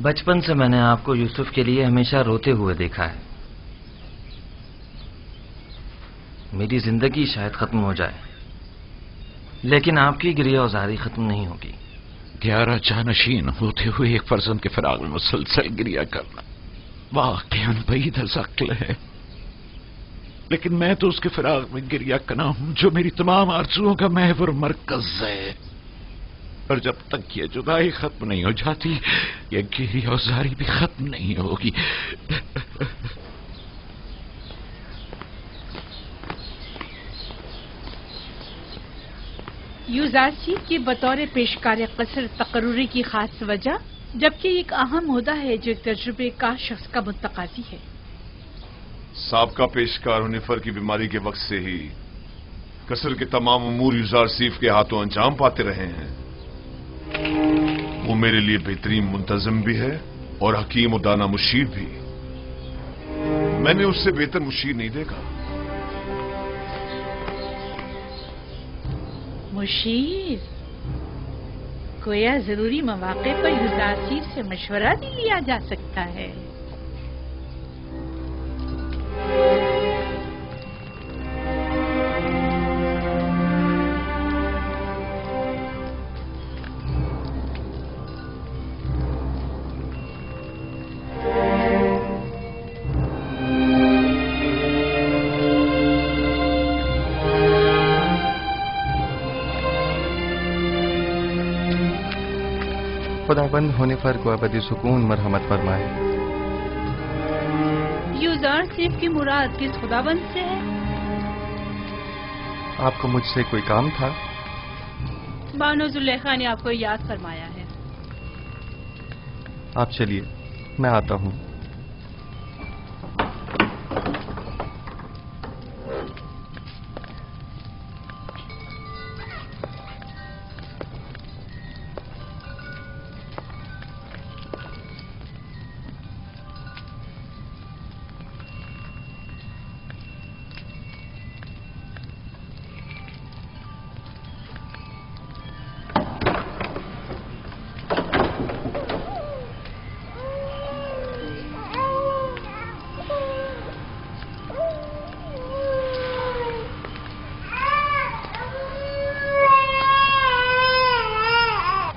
بچپن سے میں نے آپ کو یوسف کے لیے ہمیشہ روتے ہوئے دیکھا ہے. میری زندگی شاید ختم ہو جائے لیکن آپ کی گریہ وزاری ختم نہیں ہوگی. 11 جانشین ہوتے ہوئے ایک فرزند کے فراق میں مسلسل گریہ کرنا واقعاً بعید از عقل ہے، لیکن میں تو اس کے فراق میں گریہ کرنا ہوں جو میری تمام آرزوؤں کا محور مرکز ہے، اور جب تک یہ جدائی ختم نہیں ہو جاتی یہ گریہ وزاری بھی ختم نہیں ہوگی. یوزارسیف کی بطور پیشکار قصر تقرری کی خاص وجہ، جبکہ ایک اہم عہدہ ہے جو ایک تجربے کا شخص کا متقاضی ہے. سابقہ پیشکار ہنیفر کی بیماری کے وقت سے ہی قصر کے تمام امور یوزارسیف کے ہاتھوں انجام پاتے رہے ہیں. وہ میرے لیے بہترین منتظم بھی ہے اور حکیم و دانا مشیر بھی. میں نے اس سے بہتر مشیر نہیں دیکھا. مشیر گویا ضروری مواقع پر یوزارسیف سے مشورہ بھی لیا جا سکتا ہے. خداوند ہنیفر کو ابدی سکون مرحمت فرمائے. یوزارسیف کی مراد کس خداوند سے ہے؟ آپ کو مجھ سے کوئی کام تھا؟ بانو زلیخا نے آپ کو یاد فرمایا ہے. آپ چلیے، میں آتا ہوں.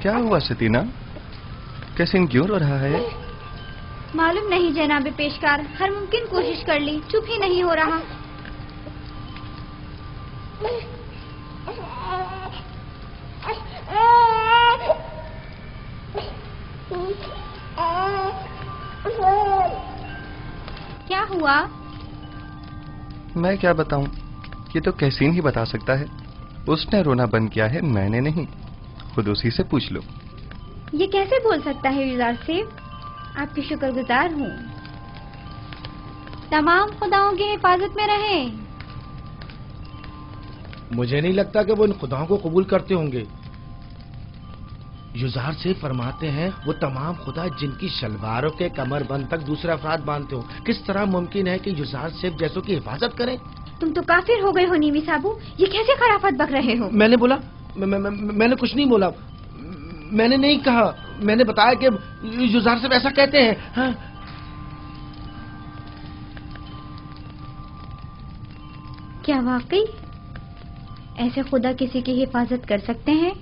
کیا ہوا ستینہ؟ کیسن کیوں رو رہا ہے؟ معلوم نہیں جناب پیشکار، ہر ممکن کوشش کر لی، چپ ہی نہیں ہو رہا. کیا ہوا؟ میں کیا بتاؤں، یہ تو کیسین ہی بتا سکتا ہے. اس نے رونا بند کیا ہے، میں نے نہیں. خود اسی سے پوچھ لو. یہ کیسے بول سکتا ہے یوزارسیف؟ آپ کی شکر گزار ہوں. تمام خداؤں کی حفاظت میں رہیں. مجھے نہیں لگتا کہ وہ ان خداؤں کو قبول کرتے ہوں گے. یوزارسیف فرماتے ہیں وہ تمام خدا جن کی شلواروں کے کمر بند تک دوسرے افراد باندھتے ہو. کس طرح ممکن ہے کہ یوزارسیف جیسوں کی حفاظت کریں؟ تم تو کافر ہو گئے ہو نیمی صاحبو، یہ کیسے خرافات بک رہے ہو؟ میں نے بولا؟ میں نے کچھ نہیں بولا. میں نے نہیں کہا، میں نے بتایا کہ یوزارسیف ایسا کہتے ہیں. ہاں کیا واقعی ایسے خدا کسی کی حفاظت کر سکتے ہیں؟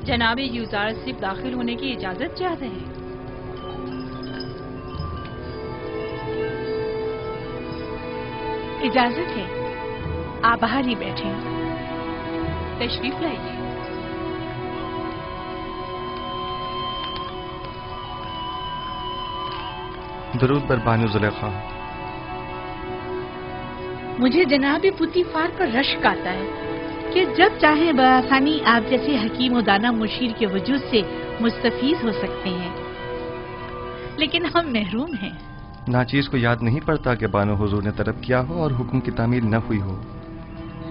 جناب یوزارسیف داخل ہونے کی اجازت چاہتے ہیں. اجازت ہے، آپ باہر ہی بیٹھیں. تشریف لائیے. درود بر بانو زلیخا. مجھے جناب پوتیفار پر رشک آتا ہے کہ جب چاہیں بآسانی آپ جیسے حکیم و دانا مشیر کے وجود سے مستفیض ہو سکتے ہیں، لیکن ہم محروم ہیں. ناچیز کو یاد نہیں پڑتا کہ بانو حضور نے طلب کیا ہو اور حکم کی تعمیل نہ ہوئی ہو.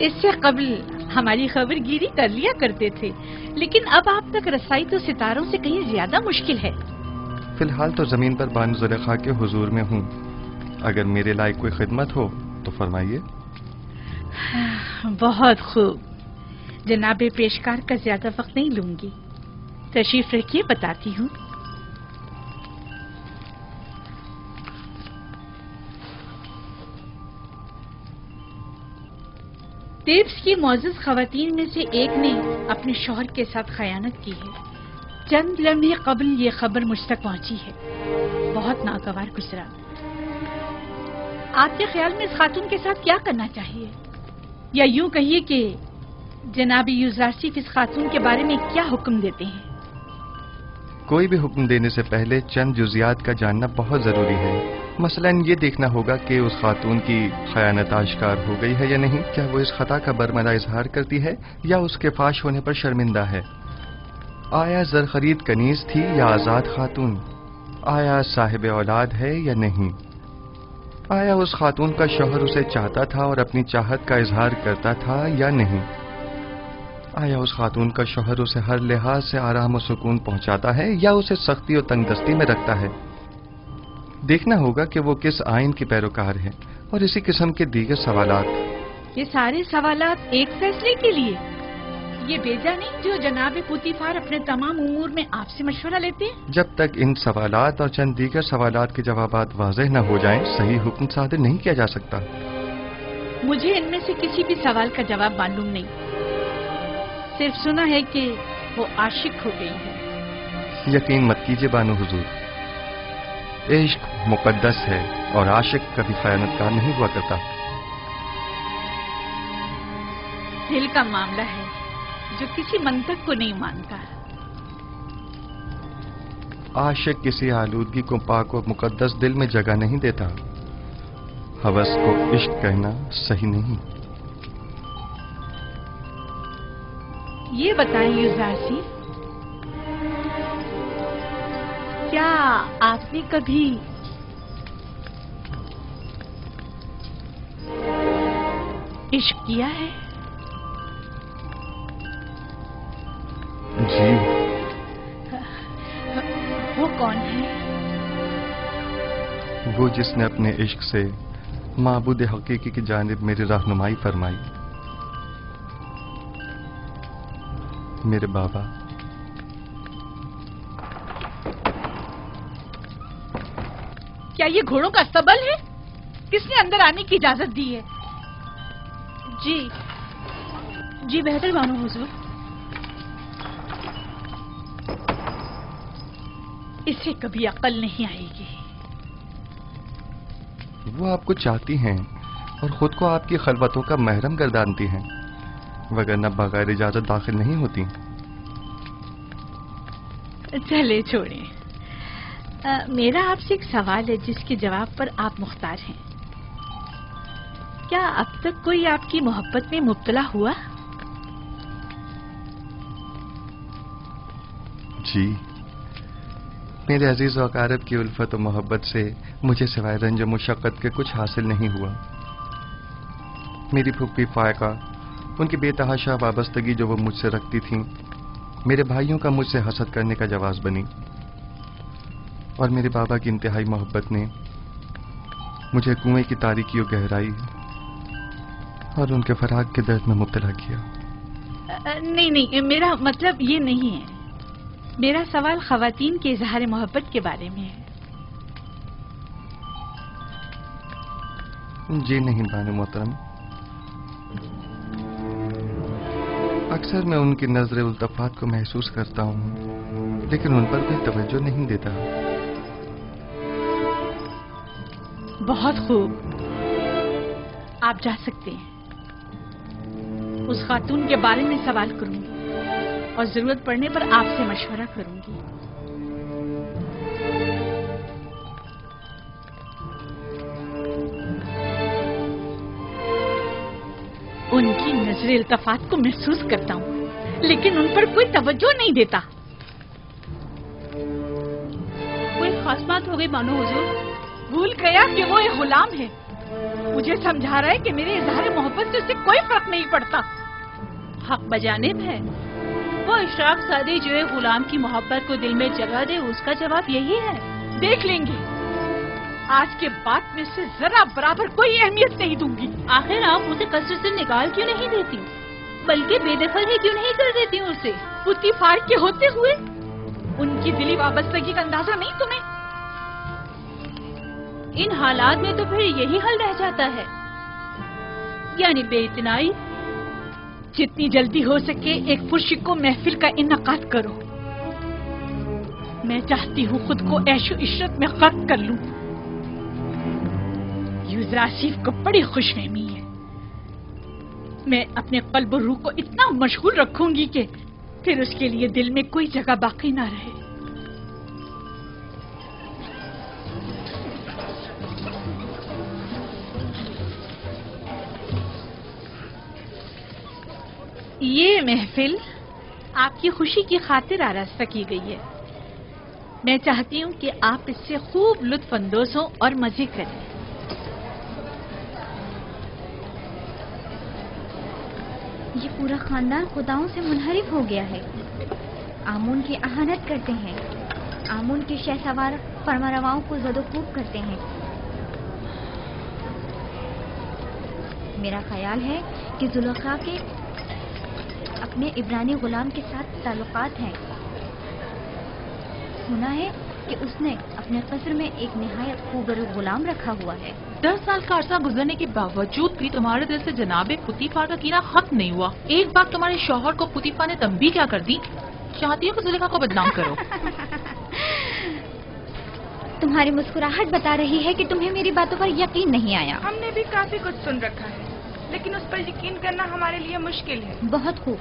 اس سے قبل ہماری خبر گیری کر لیا کرتے تھے، لیکن اب آپ تک رسائی تو ستاروں سے کہیں زیادہ مشکل ہے. فی الحال تو زمین پر بانو زلیخا کے حضور میں ہوں، اگر میرے لائق کوئی خدمت ہو تو فرمائیے۔ بہت خوب، جناب پیشکار کا زیادہ وقت نہیں لوں گی، تشریف رکھیے، بتاتی ہوں۔ تیبس کی معزز خواتین میں سے ایک نے اپنے شوہر کے ساتھ خیانت کی ہے۔ چند لمحے قبل یہ خبر مجھ تک پہنچی ہے۔ بہت ناگوار گزرا۔ آپ کے خیال میں اس خاتون کے ساتھ کیا کرنا چاہیے؟ یا یوں کہیے کہ جناب یوزارسیف اس خاتون کے بارے میں کیا حکم دیتے ہیں؟ کوئی بھی حکم دینے سے پہلے چند جزیات کا جاننا بہت ضروری ہے۔ مثلاً یہ دیکھنا ہوگا کہ اس خاتون کی خیانت آشکار ہو گئی ہے یا نہیں، کیا وہ اس خطا کا برملا اظہار کرتی ہے یا اس کے فاش ہونے پر شرمندہ ہے، آیا زرخرید کنیز تھی یا آزاد خاتون، آیا صاحب اولاد ہے یا نہیں، آیا اس خاتون کا شوہر اسے چاہتا تھا اور اپنی چاہت کا اظہار کرتا تھا یا نہیں، آیا اس خاتون کا شوہر اسے ہر لحاظ سے آرام و سکون پہنچاتا ہے یا اسے سختی اور تنگ دستی میں رکھتا ہے، دیکھنا ہوگا کہ وہ کس آئین کی پیروکار ہے، اور اسی قسم کے دیگر سوالات۔ یہ سارے سوالات ایک فیصلے کے لیے؟ یہ بیجا نہیں جو جناب پوتیفار اپنے تمام امور میں آپ سے مشورہ لیتے ہیں؟ جب تک ان سوالات اور چند دیگر سوالات کے جوابات واضح نہ ہو جائیں، صحیح حکم صادر نہیں کیا جا سکتا۔ مجھے ان میں سے کسی بھی سوال کا جواب معلوم نہیں، صرف سنا ہے کہ وہ عاشق ہو گئی ہے۔ یقین مت کیجیے بانو حضور، عشق مقدس ہے اور عاشق کبھی خیانت کار نہیں ہوا کرتا۔ دل کا معاملہ ہے جو کسی منطق کو نہیں مانتا۔ عاشق کسی آلودگی کو پاک اور مقدس دل میں جگہ نہیں دیتا۔ ہوس کو عشق کہنا صحیح نہیں۔ یہ بتائیں یوزارسی، کیا آپ نے کبھی عشق کیا ہے؟ جی۔ وہ کون ہے؟ وہ جس نے اپنے عشق سے معبود حقیقی کی جانب میری رہنمائی فرمائی، میرے بابا۔ کیا یہ گھوڑوں کا استبل ہے؟ کس نے اندر آنے کی اجازت دی ہے؟ جی بہتر بانو حضور۔ اسے کبھی عقل نہیں آئے گی۔ وہ آپ کو چاہتی ہیں اور خود کو آپ کی خلوتوں کا محرم گردانتی ہیں، وگرنہ بغیر اجازت داخل نہیں ہوتی۔ چلے چھوڑیں، میرا آپ سے ایک سوال ہے جس کے جواب پر آپ مختار ہیں۔ کیا اب تک کوئی آپ کی محبت میں مبتلا ہوا؟ جی، میرے عزیز و اقارب کی الفت و محبت سے مجھے سوائے رنج و مشقت کے کچھ حاصل نہیں ہوا۔ میری پھوپھی فائقہ، ان کی بے تحاشا وابستگی جو وہ مجھ سے رکھتی تھیں، میرے بھائیوں کا مجھ سے حسد کرنے کا جواز بنی، اور میرے بابا کی انتہائی محبت نے مجھے کنویں کی تاریکی و گہرائی اور ان کے فراق کے درد میں مبتلا کیا۔ نہیں، میرا مطلب یہ نہیں ہے۔ میرا سوال خواتین کے اظہار محبت کے بارے میں ہے۔ جی نہیں بانو محترم، اکثر میں ان کی نظر التفات کو محسوس کرتا ہوں، لیکن ان پر کوئی توجہ نہیں دیتا۔ بہت خوب، آپ جا سکتے ہیں۔ اس خاتون کے بارے میں سوال کروں گی اور ضرورت پڑنے پر آپ سے مشورہ کروں گی۔ ان کی نظر التفات کو محسوس کرتا ہوں، لیکن ان پر کوئی توجہ نہیں دیتا۔ کوئی خاص بات ہو گئی بانو حضور؟ بھول گیا کہ وہ ایک غلام ہے۔ مجھے سمجھا رہا ہے کہ میرے اظہار محبت سے اسے کوئی فرق نہیں پڑتا۔ حق بجانب ہے۔ وہ اشراق سادی جو ہے غلام کی محبت کو دل میں جگہ دے، اس کا جواب یہی ہے۔ دیکھ لیں گے، آج کے بعد میں سے ذرا برابر کوئی اہمیت نہیں دوں گی۔ آخر آپ اسے قصر سے نکال کیوں نہیں دیتی، بلکہ بے دخل ہی کیوں نہیں کر دیتی اسے؟ پوتیفار کے ہوتے ہوئے ان کی دلی وابستگی کا اندازہ نہیں تمہیں؟ ان حالات میں تو پھر یہی حل رہ جاتا ہے، یعنی بے اتنائی۔ جتنی جلدی ہو سکے ایک پرشکو محفل کا انعقاد کرو۔ میں چاہتی ہوں خود کو عیش و عشرت میں غرق کر لوں۔ یوزراسیف کو بڑی خوش فہمی ہے، میں اپنے قلب و روح کو اتنا مشغول رکھوں گی کہ پھر اس کے لیے دل میں کوئی جگہ باقی نہ رہے۔ یہ محفل آپ کی خوشی کی خاطر آراستہ کی گئی ہے۔ میں چاہتی ہوں کہ آپ اس سے خوب لطف اندوز ہوں اور مزے کریں۔ یہ پورا خاندان خداؤں سے منحرف ہو گیا ہے، آمون کی اہانت کرتے ہیں، آمون کے شہسوار فرمانرواؤں کو زد و کوب کرتے ہیں۔ میرا خیال ہے کہ زلیخا کے اپنے عبرانی غلام کے ساتھ تعلقات ہیں۔ سنا ہے کہ اس نے اپنے قصر میں ایک نہایت خوبصورت غلام رکھا ہوا ہے۔ 10 سال کا عرصہ گزرنے کے باوجود بھی تمہارے دل سے جناب پوتیفار کا کینہ ختم نہیں ہوا۔ ایک بار تمہارے شوہر کو پوتیفار نے تنبیہ کیا کر دی، چاہتی ہو کہ زلیخا کو بدنام کرو۔ تمہاری مسکراہٹ بتا رہی ہے کہ تمہیں میری باتوں پر یقین نہیں آیا۔ ہم نے بھی کافی کچھ سن رکھا ہے، لیکن اس پر یقین کرنا ہمارے لیے مشکل ہے۔ بہت خوب،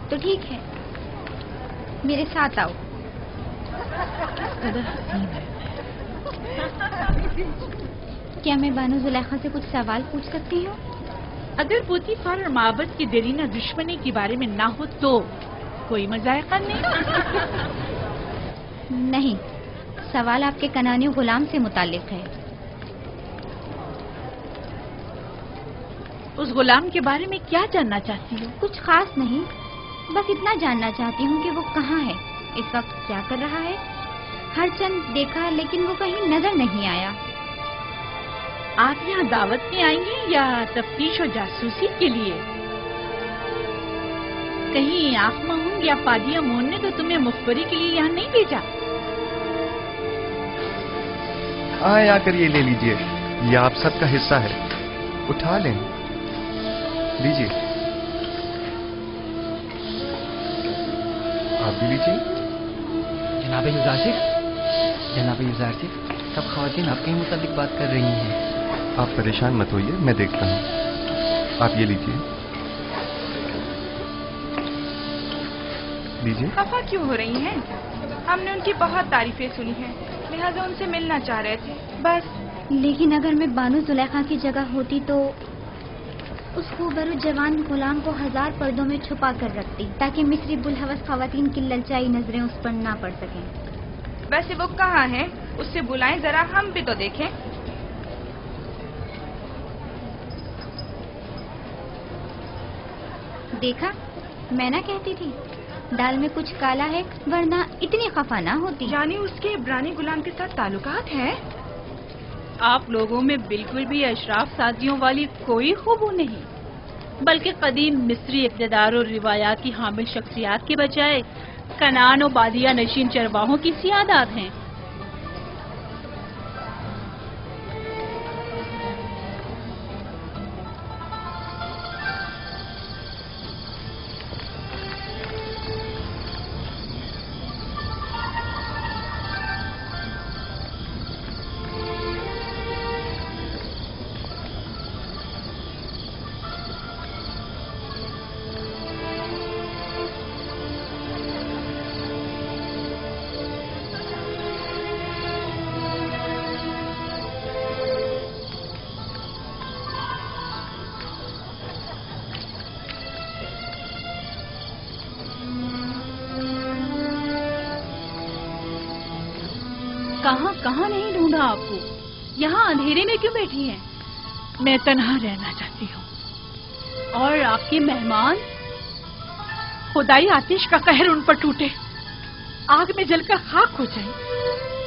تو ٹھیک ہے، میرے ساتھ آؤ۔ کیا میں بانو زلیخا سے کچھ سوال پوچھ سکتی ہوں؟ اگر پوتیفار اور معبد کی دیرینہ دشمنی کے بارے میں نہ ہو تو کوئی مذائقہ نہیں؟ نہیں، سوال آپ کے کنانی غلام سے متعلق ہے۔ اس غلام کے بارے میں کیا جاننا چاہتی ہو؟ کچھ خاص نہیں، بس اتنا جاننا چاہتی ہوں کہ وہ کہاں ہے، اس وقت کیا کر رہا ہے۔ ہر چند دیکھا لیکن وہ کہیں نظر نہیں آیا۔ آپ یہاں دعوت میں آئی ہیں یا تفتیش و جاسوسی کے لیے؟ کہیں آنکھ مہنگ یا پادیا مون نے تو تمہیں مخبری کے لیے یہاں نہیں بھیجا؟ آئے آ کر یہ لے لیجئے، یہ آپ سب کا حصہ ہے، اٹھا لیں، لیجئے، آپ بھی لیجئے۔ جناب یوزارسف، سب خواتین آپ کے ہی متعلق بات کر رہی ہیں۔ آپ پریشان مت ہوئیے، میں دیکھتا ہوں، آپ یہ لیجئے، لیجئے۔ خفا کیوں ہو رہی ہیں؟ ہم نے ان کی بہت تعریفیں سنی ہیں، لہٰذا ان سے ملنا چاہ رہے تھے بس۔ لیکن اگر میں بانو زلیخا کی جگہ ہوتی تو اس خوبصورت جوان غلام کو 1000 پردوں میں چھپا کر رکھتی تاکہ مصری بلحوث خواتین کی للچائی نظریں اس پر نہ پڑ سکیں۔ ویسے وہ کہاں ہے؟ اس سے بلائیں ذرا، ہم بھی تو دیکھیں۔ دیکھا، میں نہ کہتی تھی دال میں کچھ کالا ہے، ورنہ اتنی خفا نہ ہوتی۔ یعنی اس کے عبرانی غلام کے ساتھ تعلقات ہیں؟ آپ لوگوں میں بالکل بھی اشراف سادیوں والی کوئی خوبو نہیں، بلکہ قدیم مصری اقتدار اور روایات کی حامل شخصیات کے بجائے کنان و بادیہ نشین چرواہوں کی سیادات ہیں۔ کہاں کہاں نہیں ڈھونڈا آپ کو، یہاں اندھیرے میں کیوں بیٹھی ہیں؟ میں تنہا رہنا چاہتی ہوں۔ اور آپ کے مہمان؟ خدائی آتش کا قہر ان پر ٹوٹے، آگ میں جل کر خاک ہو جائیں۔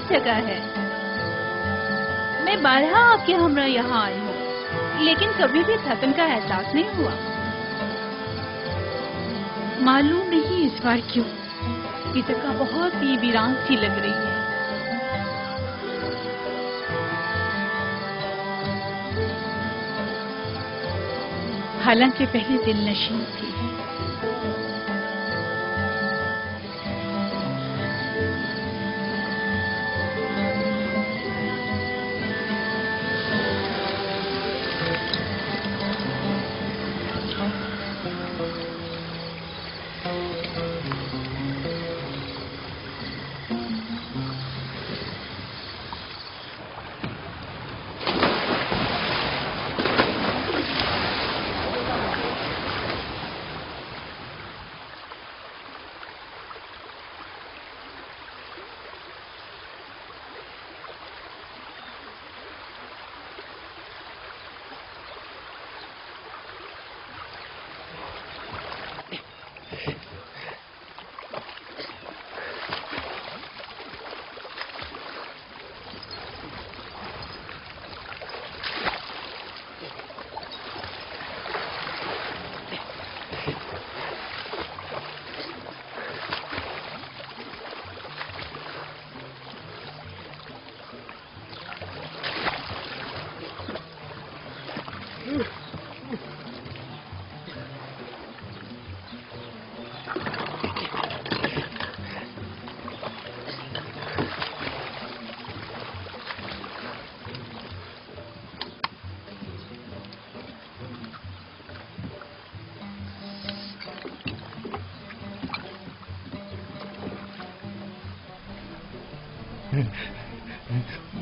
خوبصورت جگہ ہے. میں بارہا آپ کے ہمراہ یہاں آئی ہوں لیکن کبھی بھی تھکن کا احساس نہیں ہوا. معلوم نہیں اس بار کیوں یہ جگہ بہت ہی ویران سی لگ رہی ہے. حالانکہ پہلے دل نشین تھی.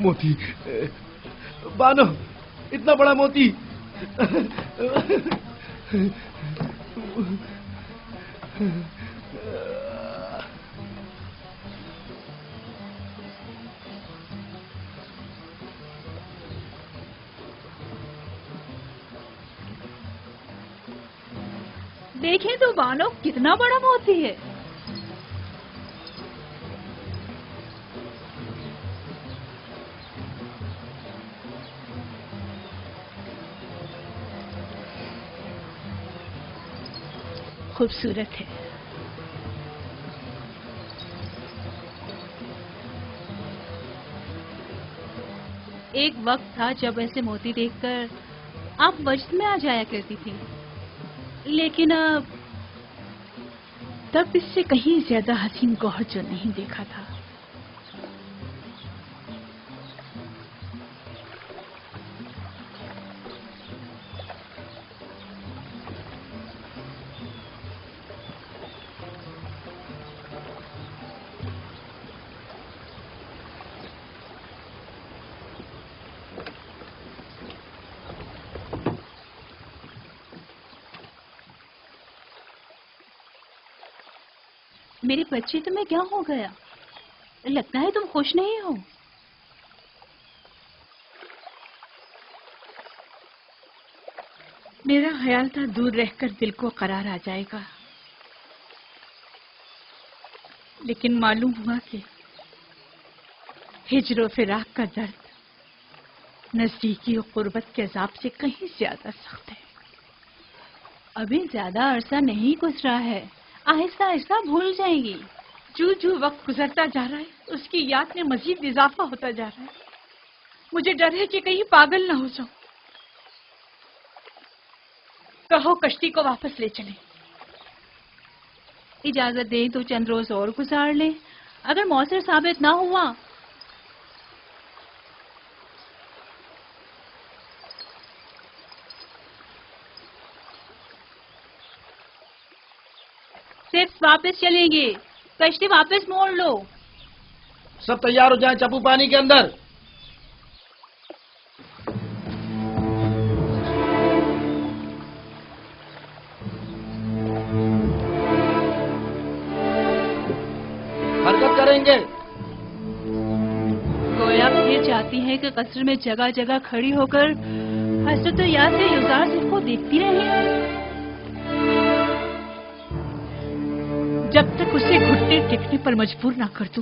موتی بانو، اتنا بڑا موتی. دیکھیں تو بانو کتنا بڑا موتی ہے. خوبصورت ہے. ایک وقت تھا جب ایسے موتی دیکھ کر آپ وجد میں آ جایا کرتی تھی، لیکن اب تب اس سے کہیں زیادہ حسین گوہر جو نہیں دیکھا تھا. میری بچی تمہیں کیا ہو گیا؟ لگتا ہے تم خوش نہیں ہو. میرا خیال تھا دور رہ کر دل کو قرار آ جائے گا، لیکن معلوم ہوا کہ ہجر و فراق کا درد نزدیکی و قربت کے عذاب سے کہیں زیادہ سخت ہے. ابھی زیادہ عرصہ نہیں گزرا ہے، آہستہ آہستہ بھول جائے گی. جو وقت گزرتا جا رہا ہے اس کی یاد میں مزید اضافہ ہوتا جا رہا ہے. مجھے ڈر ہے کہ کہیں پاگل نہ ہو جاؤں. کہو کشتی کو واپس لے چلیں. اجازت دیں تو چند روز اور گزار لیں. اگر مؤثر ثابت نہ ہوا صرف واپس چلیں گے. کشتی واپس موڑ لو. سب تیار ہو جائیں، چپو پانی کے اندر. حرکت کریں گے. گویا پھر چاہتی ہے کہ قصر میں جگہ جگہ کھڑی ہو کر حسرت و یاد سے یزار صف کو دیکھتی رہے. جب تک اسے گھٹنے ٹیکنے پر مجبور نہ کر دوں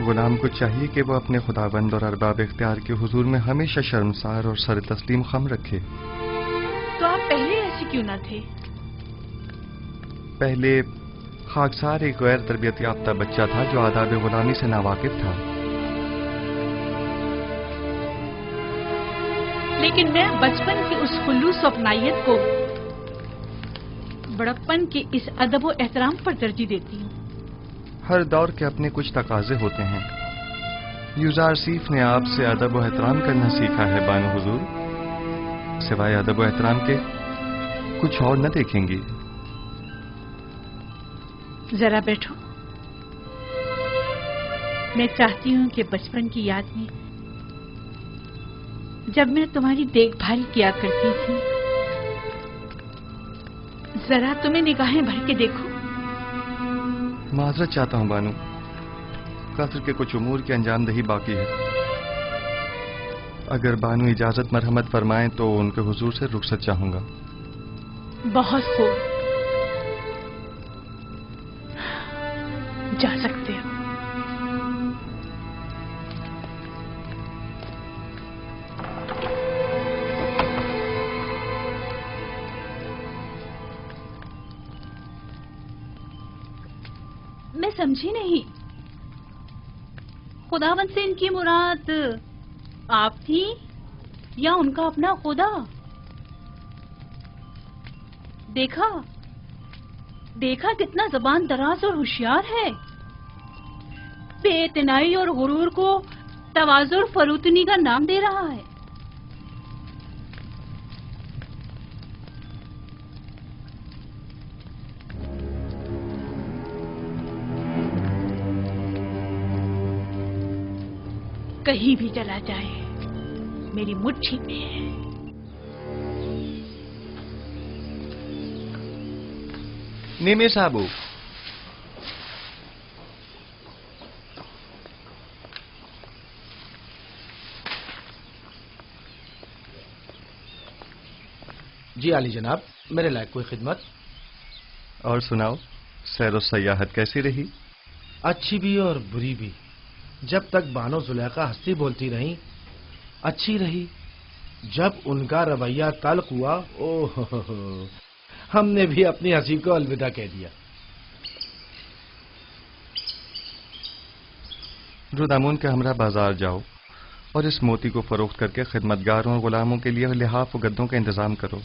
غلام کو چاہیے کہ وہ اپنے خداوند اور ارباب اختیار کے حضور میں ہمیشہ شرمسار اور سر تسلیم خم رکھے۔ تو آپ پہلے ایسے کیوں نہ تھے؟ پہلے خاکسار ایک غیر تربیت یافتہ بچہ تھا جو آداب غلامی سے ناواقف تھا۔ لیکن میں بچپن کی اس خلوص و اپنائیت کو بڑپن کے اس ادب و احترام پر ترجیح دیتی ہوں۔ ہر دور کے اپنے کچھ تقاضے ہوتے ہیں۔ یوزارسیف نے آپ سے ادب و احترام کرنا سیکھا ہے بانو حضور، سوائے ادب و احترام کے کچھ اور نہ دیکھیں گی۔ ذرا بیٹھو، میں چاہتی ہوں کہ بچپن کی یاد میں جب میں تمہاری دیکھ بھال کیا کرتی تھی، ذرا تمہیں نگاہیں بھر کے دیکھو۔ معذرت چاہتا ہوں بانو، قصر کے کچھ امور کی انجام دہی باقی ہے۔ اگر بانو اجازت مرحمت فرمائیں تو ان کے حضور سے رخصت چاہوں گا۔ بہت خوب، جا سکتے ہو۔ میں سمجھی نہیں، خداوند سے ان کی مراد آپ تھی یا ان کا اپنا خدا؟ دیکھا کتنا زبان دراز اور ہوشیار ہے، بے اعتنائی اور غرور کو تواضع اور فروتنی کا نام دے رہا ہے۔ کہیں بھی چلا جائے میری مٹھی میں ہے۔ نیمے صاحب، جی عالی جناب، میرے لائق کوئی خدمت؟ اور سناؤ، سیر و سیاحت کیسی رہی؟ اچھی بھی اور بری بھی۔ جب تک بانو زلیخا ہنسی بولتی رہیں اچھی رہی، جب ان کا رویہ تلخ ہوا اوہ ہم نے بھی اپنی ہنسی کو الوداع کہہ دیا۔ رودامون کے ہمراہ بازار جاؤ اور اس موتی کو فروخت کر کے خدمتگاروں اور غلاموں کے لیے لحاف و گدوں کا انتظام کرو۔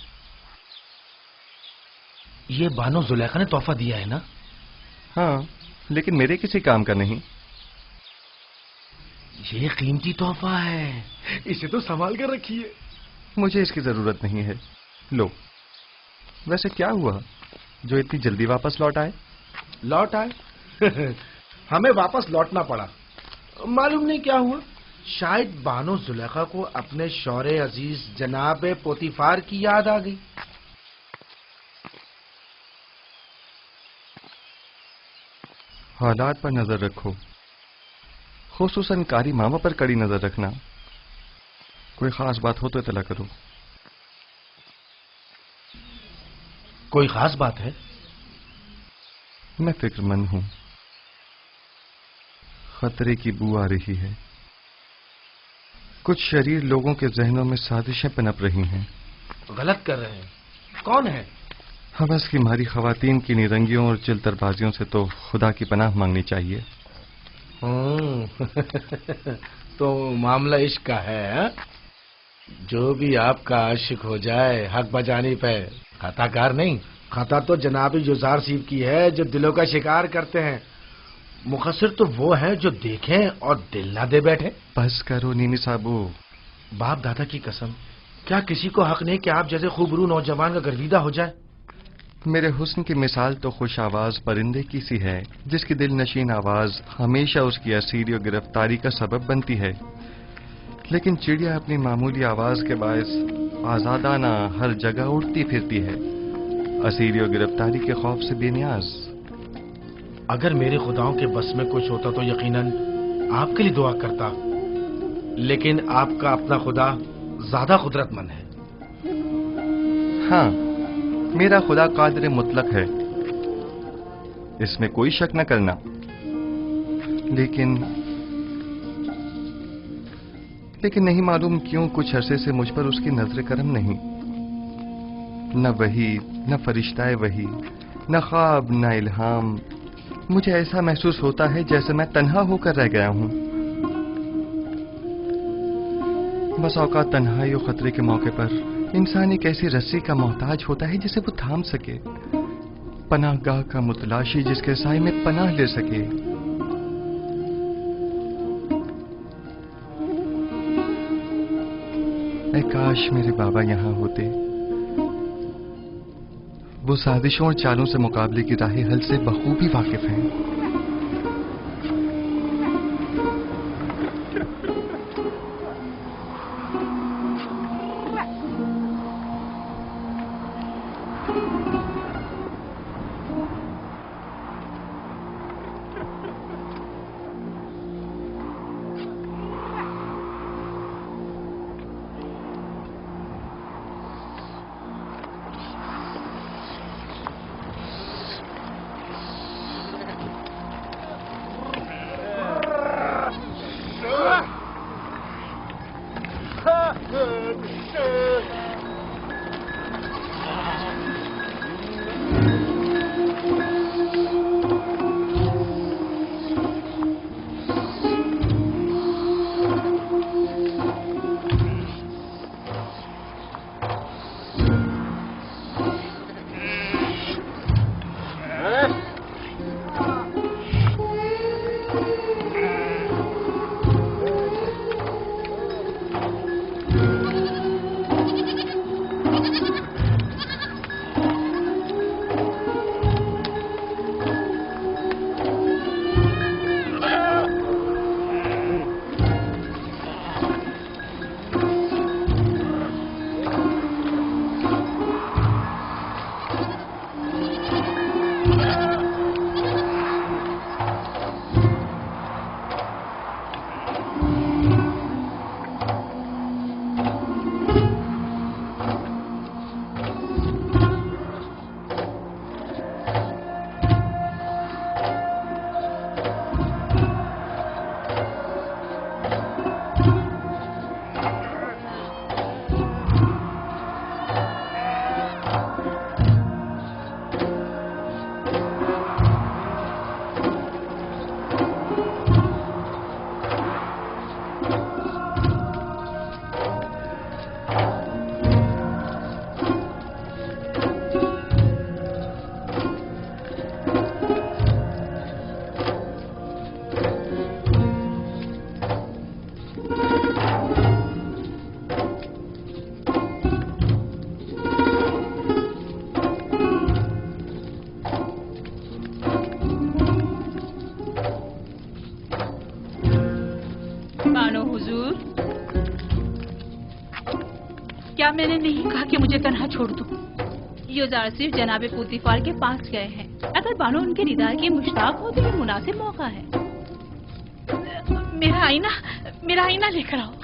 یہ بانو زلیخا نے تحفہ دیا ہے نا؟ ہاں، لیکن میرے کسی کام کا نہیں۔ یہ قیمتی تحفہ ہے، اسے تو سنبھال کر رکھیے۔ مجھے اس کی ضرورت نہیں ہے، لو۔ ویسے کیا ہوا جو اتنی جلدی واپس لوٹ آئے؟ لوٹ آئے؟ ہمیں واپس لوٹنا پڑا، معلوم نہیں کیا ہوا۔ شاید بانو زلیخا کو اپنے شوہر عزیز جناب پوتیفار کی یاد آ گئی۔ حالات پر نظر رکھو، خصوصاً کاری ماما پر کڑی نظر رکھنا۔ کوئی خاص بات ہو تو اطلاع کرو۔ کوئی خاص بات ہے؟ میں فکر مند ہوں، خطرے کی بو آ رہی ہے۔ کچھ شریر لوگوں کے ذہنوں میں سازشیں پنپ رہی ہیں۔ غلط کر رہے ہیں؟ کون ہے؟ حوث کی ماری خواتین کی نیرنگیوں اور چلتر بازیوں سے تو خدا کی پناہ مانگنی چاہیے۔ تو معاملہ عشق کا ہے؟ جو بھی آپ کا عاشق ہو جائے حق بجانی پہ خطا کار نہیں۔ خطا تو جناب یوزارسیف کی ہے جو دلوں کا شکار کرتے ہیں، مقصر تو وہ ہیں جو دیکھیں اور دل نہ دے بیٹھے۔ بس کرو نیمی صاحبو۔ باپ دادا کی قسم، کیا کسی کو حق نہیں کہ آپ جیسے خوبرو نوجوان کا گرویدہ ہو جائے؟ میرے حسن کی مثال تو خوش آواز پرندے کی سی ہے جس کی دل نشین آواز ہمیشہ اس کی اسیری و گرفتاری کا سبب بنتی ہے، لیکن چڑیا اپنی معمولی آواز کے باعث آزادانہ ہر جگہ اڑتی پھرتی ہے، اسیری و گرفتاری کے خوف سے بے نیاز۔ اگر میرے خداؤں کے بس میں کچھ ہوتا تو یقیناً آپ کے لیے دعا کرتا، لیکن آپ کا اپنا خدا زیادہ قدرت مند ہے۔ ہاں، میرا خدا قادر مطلق ہے، اس میں کوئی شک نہ کرنا، لیکن لیکن نہیں معلوم کیوں کچھ عرصے سے مجھ پر اس کی نظر کرم نہیں. نہ وحی، نہ فرشتہ وحی، نہ خواب، نہ الہام. مجھے ایسا محسوس ہوتا ہے جیسے میں تنہا ہو کر رہ گیا ہوں. بس اوقات تنہائی و خطرے کے موقع پر انسان ایک ایسی رسی کا محتاج ہوتا ہے جسے وہ تھام سکے، پناہ گاہ کا متلاشی جس کے سائے میں پناہ لے سکے. اے کاش میرے بابا یہاں ہوتے. وہ سازشوں اور چالوں سے مقابلے کی راہ حل سے بخوبی واقف ہیں. کیا میں نے نہیں کہا کہ مجھے تنہا چھوڑ دو؟ یوزار صرف جناب پوتیفار کے پاس گئے ہیں. اگر بانو ان کے دیدار کی مشتاق ہو تو یہ مناسب موقع ہے. میرا آئینہ لے کر آؤ.